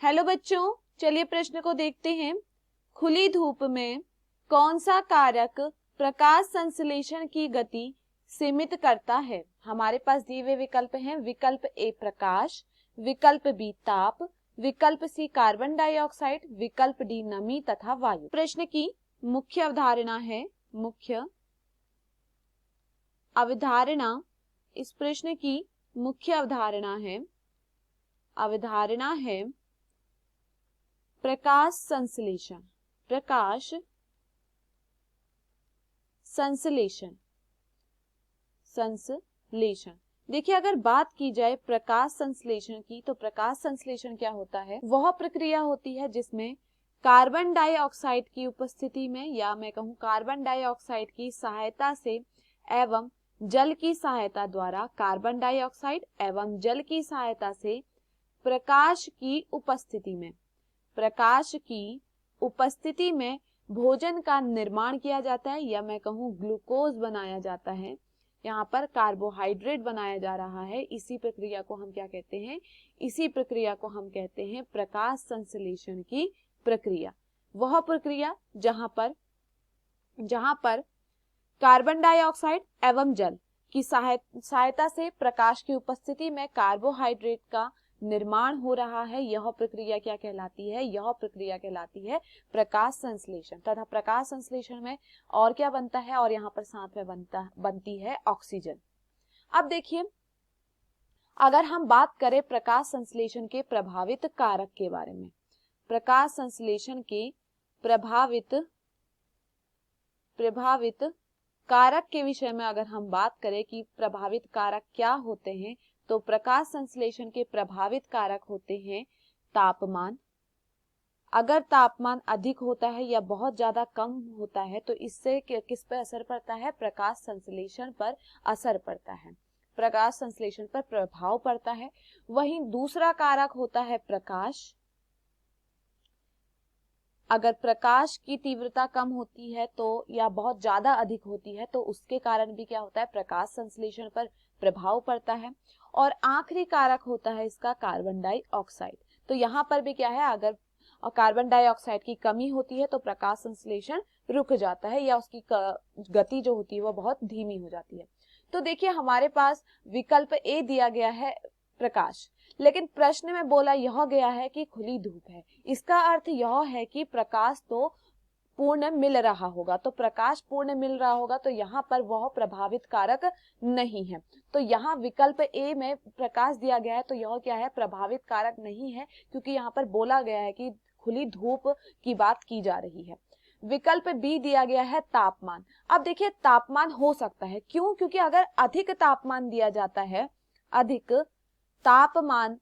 Hello बच्चों, चलिए प्रश्न को देखते हैं। खुली धूप में कौन सा कारक प्रकाश संश्लेषण की गति सीमित करता है? हमारे पास दिए हुए विकल्प हैं। विकल्प ए प्रकाश, विकल्प बी ताप, विकल्प सी कार्बन डाइऑक्साइड, विकल्प डी नमी तथा वायु। प्रश्न की मुख्य अवधारणा है, मुख्य अवधारणा, इस प्रश्न की मुख्य अवधारणा है प्रकाश संश्लेषण। प्रकाश संश्लेषण, संश्लेषण। देखिए, अगर बात की जाए प्रकाश संश्लेषण की, तो प्रकाश संश्लेषण क्या होता है? वह प्रक्रिया होती है जिसमें कार्बन डाइऑक्साइड की उपस्थिति में, या मैं कहूं कार्बन डाइऑक्साइड की सहायता से एवं जल की सहायता द्वारा, कार्बन डाइऑक्साइड एवं जल की सहायता से प्रकाश की उपस्थिति में भोजन का निर्माण किया जाता है, या मैं कहूं ग्लूकोज बनाया जाता है। यहाँ पर कार्बोहाइड्रेट बनाया जा रहा है। इसी प्रक्रिया को हम क्या कहते हैं? इसी प्रक्रिया को हम कहते हैं प्रकाश संश्लेषण की प्रक्रिया। वह प्रक्रिया जहां पर कार्बन डाइऑक्साइड एवं जल की सहायता से प्रकाश की उपस्थिति में कार्बोहाइड्रेट का निर्माण हो रहा है, यह प्रक्रिया क्या कहलाती है? यह प्रक्रिया कहलाती है प्रकाश संश्लेषण। तथा प्रकाश संश्लेषण में और क्या बनता है? और यहाँ पर साथ में बनती है ऑक्सीजन। अब देखिए, अगर हम बात करें प्रकाश संश्लेषण के प्रभावित कारक के बारे में, प्रकाश संश्लेषण के प्रभावित कारक के विषय में अगर हम बात करें कि प्रभावित कारक क्या होते हैं, तो प्रकाश संश्लेषण के प्रभावित कारक होते हैं तापमान। अगर तापमान अधिक होता है या बहुत ज्यादा कम होता है तो इससे किस पर असर पड़ता है? प्रकाश संश्लेषण पर असर पड़ता है, प्रकाश संश्लेषण पर प्रभाव पड़ता है। वहीं दूसरा कारक होता है प्रकाश। अगर प्रकाश की तीव्रता कम होती है तो, या बहुत ज्यादा अधिक होती है, तो उसके कारण भी क्या होता है? प्रकाश संश्लेषण पर प्रभाव पड़ता है। और आखिरी कारक होता है इसका कार्बन डाइऑक्साइड। तो यहाँ पर भी क्या है? अगर कार्बन डाइऑक्साइड की कमी होती है तो प्रकाश संश्लेषण रुक जाता है, या उसकी गति जो होती है वह बहुत धीमी हो जाती है। तो देखिए, हमारे पास विकल्प ए दिया गया है प्रकाश, लेकिन प्रश्न में बोला यह गया है कि खुली धूप है। इसका अर्थ यह है कि प्रकाश तो पूर्ण मिल रहा होगा। तो प्रकाश पूर्ण मिल रहा होगा तो यहाँ पर वह प्रभावित कारक नहीं है। तो यहाँ विकल्प ए में प्रकाश दिया गया है तो यह क्या है? प्रभावित कारक नहीं है, क्योंकि यहाँ पर बोला गया है कि खुली धूप की बात की जा रही है। विकल्प बी दिया गया है तापमान। अब देखिए, तापमान हो सकता है, क्यों? क्योंकि अगर अधिक तापमान दिया जाता है, अधिक तापमान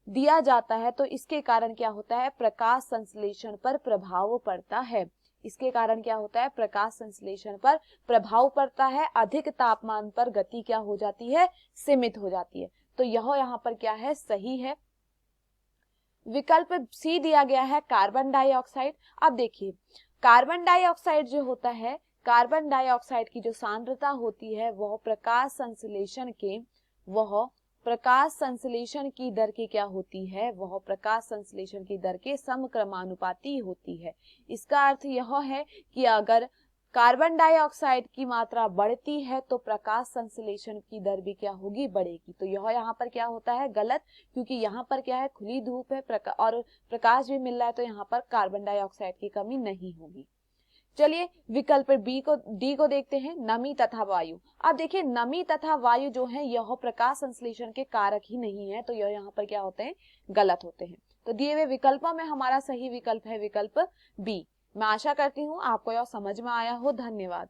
दिया जाता है तो इसके कारण क्या होता है? प्रकाश संश्लेषण पर प्रभाव पड़ता है। इसके कारण क्या होता है? प्रकाश संश्लेषण पर प्रभाव पड़ता है। अधिक तापमान पर गति क्या हो जाती है? सीमित हो जाती है। तो यह यहाँ पर क्या है? सही है। विकल्प सी दिया गया है कार्बन डाइऑक्साइड। अब देखिए, कार्बन डाइऑक्साइड जो होता है, कार्बन डाइऑक्साइड की जो सांद्रता होती है वह प्रकाश संश्लेषण की दर की क्या होती है? वह प्रकाश संश्लेषण की दर के समक्रमानुपाती होती है। इसका अर्थ यह है कि अगर कार्बन डाइऑक्साइड की मात्रा बढ़ती है तो प्रकाश संश्लेषण की दर भी क्या होगी? बढ़ेगी। तो यह यहाँ पर क्या होता है? गलत, क्योंकि यहाँ पर क्या है? खुली धूप है और प्रकाश भी मिल रहा है, तो यहाँ पर कार्बन डाइऑक्साइड की कमी नहीं होगी। चलिए विकल्प डी को देखते हैं, नमी तथा वायु। अब देखिए, नमी तथा वायु जो है यह प्रकाश संश्लेषण के कारक ही नहीं है, तो यह यहाँ पर क्या होते हैं? गलत होते हैं। तो दिए हुए विकल्पों में हमारा सही विकल्प है विकल्प बी। मैं आशा करती हूँ आपको यह समझ में आया हो। धन्यवाद।